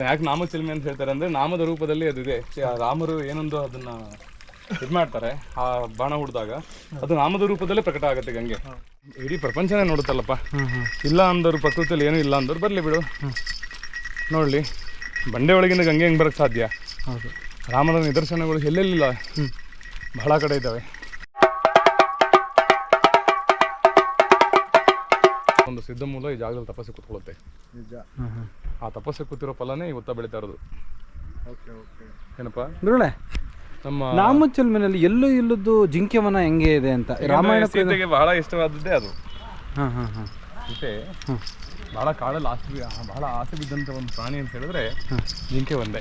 ಯಾಕೆ ನಾಮಚಿಲ್ಮೆ ಅಂತ ಹೇಳ್ತಾರೆ ಅಂದ್ರೆ ನಾಮದ ರೂಪದಲ್ಲಿ ಅದಿದೆ. ರಾಮರು ಏನೊಂದು ಅದನ್ನ ಇದು ಮಾಡ್ತಾರೆ, ಆ ಬಾಣ ಹುಡ್ದಾಗ ಅದು ನಾಮದ ರೂಪದಲ್ಲೇ ಪ್ರಕಟ ಆಗುತ್ತೆ ಗಂಗೆ. ಇಡೀ ಪ್ರಪಂಚನೇ ನೋಡುತ್ತಲ್ಲಪ್ಪ. ಇಲ್ಲ ಅಂದವರು ಪ್ರಕೃತಿಯಲ್ಲಿ ಏನೂ ಇಲ್ಲ ಅಂದವ್ರು ಬರಲಿ ಬಿಡು, ನೋಡಲಿ. ಬಂಡೆ ಒಳಗಿಂದ ಗಂಗೆ ಹೆಂಗೆ ಬರೋಕ್ಕೆ ಸಾಧ್ಯ? ಹೌದು, ರಾಮನ ನಿದರ್ಶನಗಳು ಎಲ್ಲೆಲ್ಲಿಲ್ಲ, ಬಹಳ ಕಡೆ ಇದ್ದಾವೆ. ಒಂದು ಸಿದ್ಧ ಮೂಲ ಈ ಜಾಗದಲ್ಲಿ ತಪಸ್ಸು ಕೂತ್ಕೊಳ್ಳುತ್ತೆ. ಆ ತಪಸ್ಸು ಕೂತಿರೋ ಫಲನೇ ಇವತ್ತ ಬೆಳೀತಾ ಇರೋದು. ಏನಪ್ಪ ನಮ್ಮ ನಾಮಚಿಲ್ಮೆನಲ್ಲಿ ಎಲ್ಲೂ ಇಲ್ಲದ್ದು ಜಿಂಕೆವನ ಹೆಂಗೆ ಇದೆ ಅಂತ ರಾಮಾಯಣ ಸೀತೆಗೆ ಬಹಳ ಇಷ್ಟವಾದದ್ದೇ ಅದು. ಸೀತೆ ಬಹಳ ಕಾಡಲ್ಲಿ ಬಹಳ ಆಸೆ ಬಿದ್ದಂತ ಒಂದು ಪ್ರಾಣಿ ಅಂತ ಹೇಳಿದ್ರೆ ಜಿಂಕೆ ಒಂದೇ,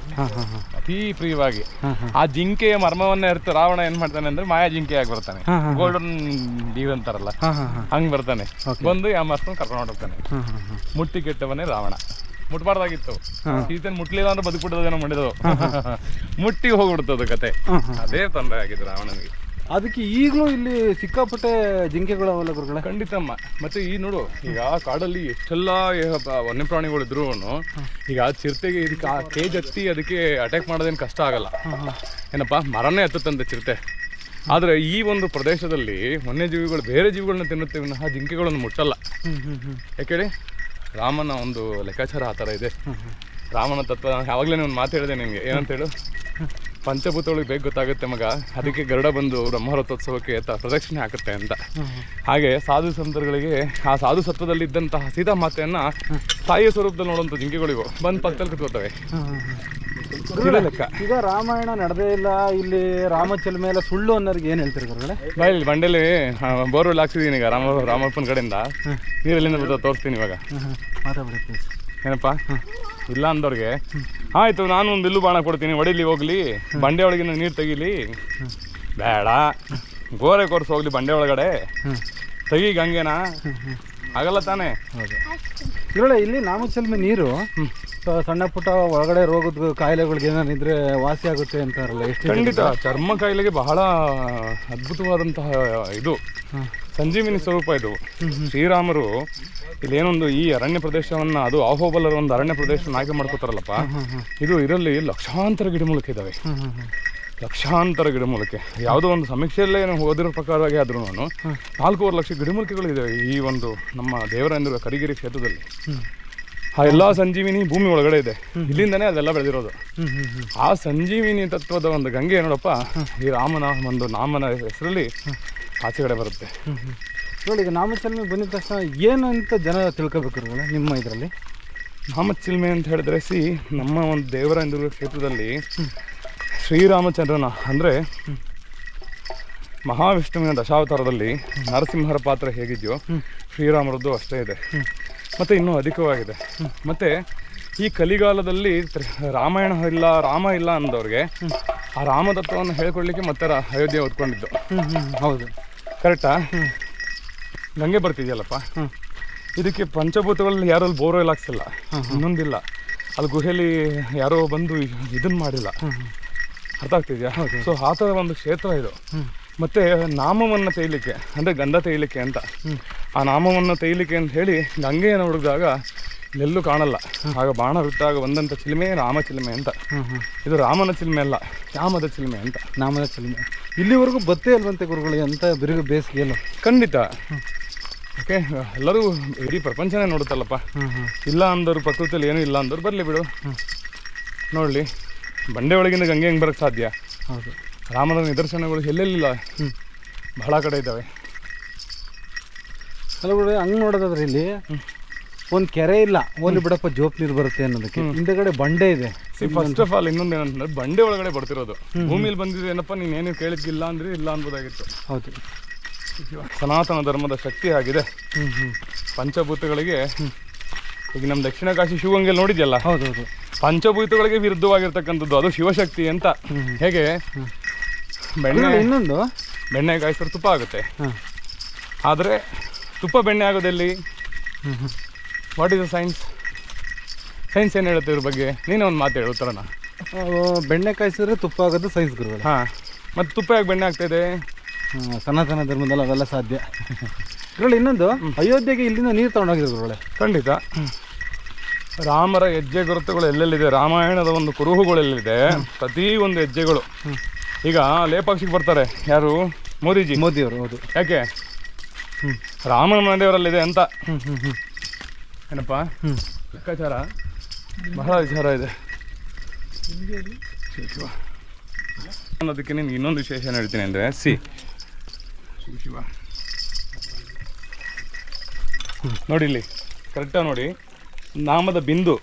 ಅತೀ ಪ್ರಿಯವಾಗಿ. ಆ ಜಿಂಕೆಯ ಮರ್ಮವನ್ನ ಅರಿತು ರಾವಣ ಏನ್ ಮಾಡ್ತಾನೆ ಅಂದ್ರೆ ಮಾಯಾ ಜಿಂಕೆಯಾಗಿ ಬರ್ತಾನೆ, ಗೋಲ್ಡನ್ ಡೀವ್ ಅಂತಾರಲ್ಲ ಹಂಗ್ ಬರ್ತಾನೆ. ಬಂದು ಆ ಮರ್ಸ್ಕೊಂಡು ಕರ್ಕೊಂಡು ಹೊರಡ್ತಾನೆ. ಮುಟ್ಟಿ ಕೆಟ್ಟವನೇ ರಾವಣ. ಮುಟ್ಬಾರ್ದಾಗಿತ್ತು, ಸೀತೆನ್ ಮುಟ್ಲಿಲ್ಲ ಅಂದ್ರೆ ಬದುಕ್ಬಿಟ್ಟದೇನೋ ಮಾಡಿದ್ರು, ಮುಟ್ಟಿ ಹೋಗ್ಬಿಡ್ತದ ಕತೆ. ಅದೇ ತೊಂದರೆ ಆಗಿದ್ದು ರಾವಣನಿಗೆ. ಅದಕ್ಕೆ ಈಗಲೂ ಇಲ್ಲಿ ಸಿಕ್ಕಾಪಟ್ಟೆ ಜಿಂಕೆಗಳು ಅವಲ್ಲ ಗುರುಗಳೇ. ಖಂಡಿತಮ್ಮ. ಮತ್ತೆ ಈ ನೋಡು, ಈಗ ಕಾಡಲ್ಲಿ ಎಷ್ಟೆಲ್ಲ ವನ್ಯಪ್ರಾಣಿಗಳಿದ್ರು ಈಗ ಚಿರತೆಗೆ ಇದಕ್ಕೆ ಕೇಜ್ ಹತ್ತಿ ಅದಕ್ಕೆ ಅಟ್ಯಾಕ್ ಮಾಡೋದೇನು ಕಷ್ಟ ಆಗಲ್ಲ ಏನಪ್ಪ, ಮರನೇ ಹತ್ತುತ್ತಂತೆ ಚಿರತೆ. ಆದರೆ ಈ ಒಂದು ಪ್ರದೇಶದಲ್ಲಿ ವನ್ಯಜೀವಿಗಳು ಬೇರೆ ಜೀವಿಗಳನ್ನ ತಿನ್ನುತ್ತೆ ವಿನಃ ಜಿಂಕೆಗಳನ್ನು ಮುಟ್ಟಲ್ಲ. ಯಾಕೇಳಿ ರಾಮನ ಒಂದು ಲೆಕ್ಕಾಚಾರ ಆ ಥರ ಇದೆ. ರಾಮನ ತತ್ವ ಯಾವಾಗಲೇ ಒಂದು ಮಾತು ಹೇಳಿದೆ ನಿಮಗೆ, ಏನಂತೇಳು, ಪಂಚಭೂತಗಳಿಗೆ ಬೇಗ ಗೊತ್ತಾಗುತ್ತೆ ಮಗ, ಅದಕ್ಕೆ ಗರುಡ ಬಂದು ಬ್ರಹ್ಮರಥೋತ್ಸವಕ್ಕೆ ಪ್ರದಕ್ಷಿಣೆ ಹಾಕುತ್ತೆ ಅಂತ. ಹಾಗೆ ಸಾಧು ಸಂತರುಗಳಿಗೆ ಆ ಸಾಧು ಸತ್ವದಲ್ಲಿದ್ದಂತಹ ಸೀತಾ ಮಾತೆಯನ್ನ ತಾಯಿಯ ಸ್ವರೂಪದಲ್ಲಿ ನೋಡುವಂಥ ಜಿಂಕೆಗಳಿಗೂ ಬಂದು ಪಕ್ಕದಲ್ಲಿ ಕುತ್ಕೋತವೆ. ಲೆಕ್ಕ ಈಗ ರಾಮಾಯಣ ನಡೆದೇ ಇಲ್ಲ ಇಲ್ಲಿ, ರಾಮಚಿಲ್ಮೆ ಎಲ್ಲ ಸುಳ್ಳು ಅನ್ನೋರಿಗೆ ಏನು ಹೇಳ್ತಾರೆ ಗುರುಗಳೇ? ಇಲ್ಲಿ ಬಂಡೆಲಿ ಬೋರ್ವೆಲ್ ಹಾಕ್ಸಿದೀನಿ ಈಗ ರಾಮಪ್ಪನ ಕಡೆಯಿಂದ, ನೀರೆಲ್ಲಿಂದ ತೋರಿಸ್ತೀನಿ ಇವಾಗ. ಏನಪ್ಪ, ಇಲ್ಲ ಅಂದವ್ರಿಗೆ ಆಯ್ತು ನಾನು ಒಂದು ಬಿಲ್ಲು ಬಾಣ ಕೊಡ್ತೀನಿ, ಹೊಡಿಲಿ ಹೋಗ್ಲಿ, ಬಂಡೆ ಒಳಗಿನ ನೀರು ತೆಗೀಲಿ, ಬೇಡ ಗೋರೆ ಕೊರ್ಸಿ ಹೋಗ್ಲಿ ಬಂಡೆ ಒಳಗಡೆ ತೆಗಿ ಗಂಗೆನಾ, ಆಗಲ್ಲ ತಾನೇ? ಹೌದು ಇಲ್ಲಿ ನಾಮಚಿಲ್ಮೆ ನೀರು ಸಣ್ಣ ಪುಟ್ಟ ಒಳಗಡೆ ರೋಗದ ಕಾಯಿಲೆಗಳಿಗೆ ಏನಾನಿದ್ರೆ ವಾಸಿ ಆಗುತ್ತೆ ಅಂತಾರಲ್ಲ, ಎಷ್ಟು? ಖಂಡಿತ, ಚರ್ಮ ಕಾಯಿಲೆಗೆ ಬಹಳ ಅದ್ಭುತವಾದಂತಹ ಇದು ಸಂಜೀವಿನಿ ಸ್ವರೂಪ ಇದು. ಶ್ರೀರಾಮರು ಇಲ್ಲೇನೊಂದು ಈ ಅರಣ್ಯ ಪ್ರದೇಶವನ್ನ, ಅದು ಆಹೋಬಲರ ಒಂದು ಅರಣ್ಯ ಪ್ರದೇಶವನ್ನು ಆಯ್ಕೆ ಮಾಡ್ಕೋತಾರಲ್ಲಪ್ಪ, ಇದು ಇದರಲ್ಲಿ ಲಕ್ಷಾಂತರ ಗಿಡಮೂಲಿಕೆ ಇದ್ದಾವೆ. ಲಕ್ಷಾಂತರ ಗಿಡಮೂಲಿಕೆ, ಯಾವುದೋ ಒಂದು ಸಮೀಕ್ಷೆಯಲ್ಲೇ ಓದಿರೋ ಪ್ರಕಾರವಾಗಿ ಆದ್ರೂ 4.5 ಲಕ್ಷ ಗಿಡಮೂಲಿಕೆಗಳು ಇದ್ದಾವೆ ಈ ಒಂದು ನಮ್ಮ ದೇವರಾಯಂದ್ರ ಕರಿಗಿರಿ ಕ್ಷೇತ್ರದಲ್ಲಿ. ಆ ಎಲ್ಲ ಸಂಜೀವಿನಿ ಭೂಮಿ ಒಳಗಡೆ ಇದೆ, ಇಲ್ಲಿಂದನೇ ಅದೆಲ್ಲ ಬೆಳೆದಿರೋದು. ಆ ಸಂಜೀವಿನಿ ತತ್ವದ ಒಂದು ಗಂಗೆ ನೋಡಪ್ಪ ಈ ರಾಮನ ಒಂದು ನಾಮನ ಹೆಸರಲ್ಲಿ ಆಚೆಗಡೆ ಬರುತ್ತೆ. ನೋಡಿ, ಈಗ ನಾಮಚಿಲ್ಮೆ ಬಂದಿದ ತಕ್ಷಣ ಏನಂತ ಜನ ತಿಳ್ಕೊಬೇಕು ನಿಮ್ಮ ಇದರಲ್ಲಿ? ನಾಮಚಿಲ್ಮೆ ಅಂತ ಹೇಳಿದ್ರೆ ನಮ್ಮ ಒಂದು ದೇವರಾಯಂದ್ರ ಕ್ಷೇತ್ರದಲ್ಲಿ ಶ್ರೀರಾಮಚಂದ್ರನ ಅಂದರೆ ಮಹಾವಿಷ್ಣುವಿನ ದಶಾವತಾರದಲ್ಲಿ ನರಸಿಂಹರ ಪಾತ್ರ ಹೇಗಿದೆಯೋ ಶ್ರೀರಾಮರದ್ದು ಅಷ್ಟೇ ಇದೆ, ಮತ್ತು ಇನ್ನೂ ಅಧಿಕವಾಗಿದೆ. ಮತ್ತು ಈ ಕಲಿಗಾಲದಲ್ಲಿ ರಾಮಾಯಣ ಇಲ್ಲ, ರಾಮ ಇಲ್ಲ ಅಂದವ್ರಿಗೆ ಆ ರಾಮತತ್ವವನ್ನು ಹೇಳ್ಕೊಡ್ಲಿಕ್ಕೆ ಮತ್ತೆ ಅಯೋಧ್ಯೆ ಓದ್ಕೊಂಡಿದ್ದು. ಹೌದು, ಕರೆಕ್ಟಾ? ಗಂಗೆ ಬರ್ತಿದೆಯಲ್ಲಪ್ಪ, ಇದಕ್ಕೆ ಪಂಚಭೂತಗಳಲ್ಲಿ ಯಾರಲ್ಲಿ ಬೋರ್ವೆಲ್ ಹಾಕ್ಸಿಲ್ಲ, ಇನ್ನೊಂದಿಲ್ಲ, ಅಲ್ಲಿ ಗುಹೆಯಲ್ಲಿ ಯಾರೋ ಬಂದು ಇದನ್ನ ಮಾಡಿಲ್ಲ, ಅರ್ಥ ಆಗ್ತಿದ್ಯಾ? ಸೊ ಆ ಥರ ಒಂದು ಕ್ಷೇತ್ರ ಇದು. ಮತ್ತು ನಾಮವನ್ನು ತೆಯ್ಲಿಕ್ಕೆ ಅಂದರೆ ಗಂಧ ತೆಯ್ಲಿಕ್ಕೆ ಅಂತ, ಆ ನಾಮವನ್ನು ತೆಯ್ಲಿಕ್ಕೆ ಅಂತ ಹೇಳಿ ಗಂಗೆಯನ್ನು ಹುಡುಕಿದಾಗ ಎಲ್ಲೂ ಕಾಣಲ್ಲ. ಆಗ ಬಾಣ ಬಿಟ್ಟಾಗ ಬಂದಂಥ ಚಿಲ್ಮೆ ರಾಮಚಿಲ್ಮೆ ಅಂತ. ಇದು ರಾಮನ ಚಿಲ್ಮೆ ಅಲ್ಲ, ಯಾಮದ ಚಿಲ್ಮೆ ಅಂತ. ನಾಮದ ಚಿಲ್ಮೆ ಇಲ್ಲಿವರೆಗೂ ಬತ್ತೇ ಇಲ್ವಂತೆ ಗುರುಗಳಿಗೆ ಅಂತ ಬಿರುಗು ಬೇಸಿಗೆಯಲ್ಲ. ಖಂಡಿತ, ಓಕೆ, ಎಲ್ಲರೂ ಇಡೀ ಪ್ರಪಂಚನೇ ನೋಡುತ್ತಲ್ಲಪ್ಪ. ಇಲ್ಲ ಅಂದವರು ಪ್ರಕೃತಿಯಲ್ಲಿ ಏನೂ ಇಲ್ಲ ಅಂದವ್ರು ಬರಲಿ ಬಿಡು, ನೋಡಲಿ. ಬಂಡೆ ಒಳಗಿಂದ ಗಂಗೆ ಹೆಂಗೆ ಬರೋಕ್ಕೆ ಸಾಧ್ಯ? ಹೌದು, ರಾಮನ ನಿದರ್ಶನಗಳು ಎಲ್ಲೆಲ್ಲಿಲ್ಲ, ಬಹಳ ಕಡೆ ಇದ್ದಾವೆ. ಅಲ್ಲ ಬಿಡಿ, ಹಂಗೆ ನೋಡೋದಾದ್ರೆ ಇಲ್ಲಿ ಒಂದು ಕೆರೆ ಇಲ್ಲ, ಓಲಿ ಬಿಡಪ್ಪ ಜೋಪ್ ನೀರು ಬರುತ್ತೆ ಅನ್ನೋದಕ್ಕೆ ಹಿಂದೆಗಡೆ ಬಂಡೆ ಇದೆ. ಫಸ್ಟ್ ಆಫ್ ಆಲ್ ಇನ್ನೊಂದು ಏನಂತಂದ್ರೆ ಬಂಡೆ ಒಳಗಡೆ ಬರ್ತಿರೋದು, ಭೂಮಿಲಿ ಬಂದಿದೆ ಏನಪ್ಪ ನೀನೇನು ಕೇಳಿದ್ದಿಲ್ಲ ಅಂದ್ರೆ ಇಲ್ಲ ಅನ್ಬೋದಾಗಿತ್ತು. ಹೌದು, ಸನಾತನ ಧರ್ಮದ ಶಕ್ತಿ ಆಗಿದೆ ಪಂಚಭೂತಗಳಿಗೆ. ಈಗ ನಮ್ಮ ದಕ್ಷಿಣ ಕಾಶಿ ಶಿವಗಂಗೆಯಲ್ಲಿ ನೋಡಿದ್ಯಲ್ಲ, ಹೌದೌದು, ಪಂಚಭೂತಗಳಿಗೆ ವಿರುದ್ಧವಾಗಿರ್ತಕ್ಕಂಥದ್ದು ಅದು ಶಿವಶಕ್ತಿ ಅಂತ. ಹೇಗೆ ಇನ್ನೊಂದು ಬೆಣ್ಣೆ ಕಾಯಿಸಿದ್ರೆ ತುಪ್ಪ ಆಗುತ್ತೆ, ಆದರೆ ತುಪ್ಪ ಬೆಣ್ಣೆ ಆಗೋದೆಲ್ಲಿ? What is the science? Science ಏನು ಹೇಳುತ್ತೆ ಇದ್ರ ಬಗ್ಗೆ? ನೀನೇ ಒಂದು ಮಾತು ಹೇಳು ಉತ್ತರನ. ಬೆಣ್ಣೆ ಕಾಯಿಸಿದ್ರೆ ತುಪ್ಪ ಆಗೋದು ಸೈನ್ಸ್ ಗುರುಗಳು. ಹಾಂ, ಮತ್ತು ತುಪ್ಪ ಯಾಕೆ ಬೆಣ್ಣೆ ಆಗ್ತಾಯಿದೆ? ಸನಾತನ ಧರ್ಮದಲ್ಲಿ ಅವೆಲ್ಲ ಸಾಧ್ಯ. ಇದರಲ್ಲಿ ಇನ್ನೊಂದು, ಅಯೋಧ್ಯೆಗೆ ಇಲ್ಲಿಂದ ನೀರು ತೊಗೊಂಡೋಗಿದ್ರು ಗುರುಗಳೇ. ಖಂಡಿತ, ರಾಮರ ಹೆಜ್ಜೆ ಗುರುತುಗಳು ಎಲ್ಲೆಲ್ಲಿದೆ, ರಾಮಾಯಣದ ಒಂದು ಕುರುಹುಗಳೆಲ್ಲಿದೆ, ಪ್ರತಿ ಒಂದು ಹೆಜ್ಜೆಗಳು. ಈಗ ಲೇಪಾಕ್ಷಿಗೆ ಬರ್ತಾರೆ ಯಾರು, ಮೋದಿಯವರು. ಹೌದು. ಯಾಕೆ? ರಾಮನ ಮನೆದೇವರಲ್ಲಿದೆ ಅಂತ. ಏನಪ್ಪ ಲೆಕ್ಕಾಚಾರ, ಬಹಳ ವಿಚಾರ ಇದೆ. ಅನ್ನೋದಕ್ಕೆ ನಿನ್ಗೆ ಇನ್ನೊಂದು ವಿಶೇಷ ಏನು ಹೇಳ್ತೀನಿ ಅಂದರೆ, ಶಿವ ನೋಡಿ ಇಲ್ಲಿ ಕರೆಕ್ಟಾಗಿ ನೋಡಿ, ನಾಮದ ಬಿಂದು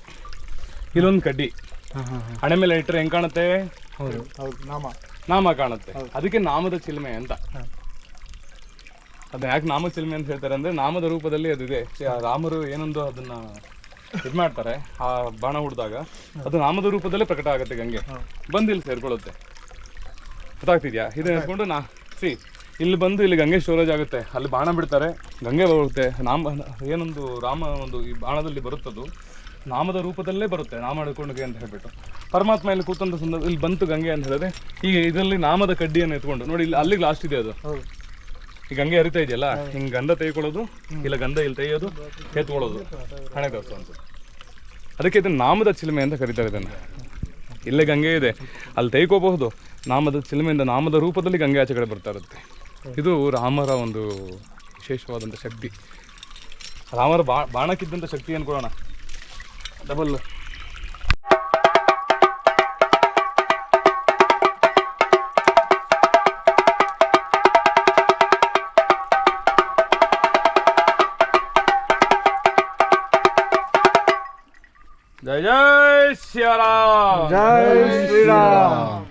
ಇಲ್ಲೊಂದು ಕಡ್ಡಿ ಹಣೆ ಮೇಲೆ ಇಟ್ಟರೆ ಹೆಂಗೆ ಕಾಣುತ್ತೆ? ಹೌದು, ನಾಮ ಕಾಣುತ್ತೆ. ಅದಕ್ಕೆ ನಾಮದ ಚಿಲ್ಮೆ ಅಂತ. ಅದನ್ನ ಯಾಕೆ ನಾಮ ಚಿಲ್ಮೆ ಅಂತ ಹೇಳ್ತಾರೆ ಅಂದರೆ, ನಾಮದ ರೂಪದಲ್ಲಿ ಅದು ಇದೆ. ರಾಮರು ಏನೊಂದು ಅದನ್ನ ಇದು ಮಾಡ್ತಾರೆ, ಆ ಬಾಣ ಹುಡ್ದಾಗ ಅದು ನಾಮದ ರೂಪದಲ್ಲೇ ಪ್ರಕಟ ಆಗುತ್ತೆ. ಗಂಗೆ ಬಂದು ಇಲ್ಲಿ ಸೇರ್ಕೊಳ್ಳುತ್ತೆ. ಗೊತ್ತಾಗ್ತಿದ್ಯಾ? ಇದನ್ನ ಹೇಳ್ಕೊಂಡು ಇಲ್ಲಿ ಬಂದು ಇಲ್ಲಿ ಗಂಗೆ ಸ್ಟೋರೇಜ್ ಆಗುತ್ತೆ. ಅಲ್ಲಿ ಬಾಣ ಬಿಡ್ತಾರೆ, ಗಂಗೆ ಬರುತ್ತೆ. ಏನೊಂದು ರಾಮ ಒಂದು ಈ ಬಾಣದಲ್ಲಿ ಬರುತ್ತದು ನಾಮದ ರೂಪದಲ್ಲೇ ಬರುತ್ತೆ, ನಾಮ ಹಿಡ್ಕೊಂಡ್ಗೆ ಅಂತ ಹೇಳ್ಬಿಟ್ಟು. ಪರಮಾತ್ಮ ಇಲ್ಲಿ ಕೂತಂತ ಸಂದರ್ಭ ಇಲ್ಲಿ ಬಂತು ಗಂಗೆ ಅಂತ ಹೇಳಿದ್ರೆ, ಈಗ ಇದರಲ್ಲಿ ನಾಮದ ಕಡ್ಡಿಯನ್ನು ಎತ್ಕೊಂಡು ನೋಡಿ, ಇಲ್ಲಿ ಅಲ್ಲಿಗೆ ಲಾಸ್ಟ್ ಇದೆ ಅದು. ಈ ಗಂಗೆ ಹರಿತಾ ಇದೆಯಲ್ಲ, ಹಿಂಗೆ ಗಂಧ ತೆಯ್ಕೊಳ್ಳೋದು, ಇಲ್ಲ ಗಂಧ ಇಲ್ಲಿ ತೆಯ್ಯೋದು, ಎತ್ಕೊಳ್ಳೋದು, ಹಣೆ ತೋರಿಸು ಅಂತ. ಅದಕ್ಕೆ ಇದನ್ನು ನಾಮದ ಚಿಲ್ಮೆ ಅಂತ ಕರೀತಾರೆ ಇದನ್ನು. ಇಲ್ಲೇ ಗಂಗೆ ಇದೆ, ಅಲ್ಲಿ ತೆಯ್ಕೋಬಹುದು. ನಾಮದ ಚಿಲ್ಮೆಯಿಂದ ನಾಮದ ರೂಪದಲ್ಲಿ ಗಂಗೆ ಆಚೆ ಕಡೆ ಬರ್ತಾ ಇರುತ್ತೆ. ಇದು ರಾಮರ ಒಂದು ವಿಶೇಷವಾದಂಥ ಶಕ್ತಿ. ರಾಮರ ಬಾಣಕ್ಕಿದ್ದಂಥ ಶಕ್ತಿ ಅನ್ಕೊಳ್ಳೋಣ, ಡಬಲ್. ಜೈ ಜೈ ಶ್ರೀರಾಮ್. ಜೈ ಶ್ರೀರಾಮ್.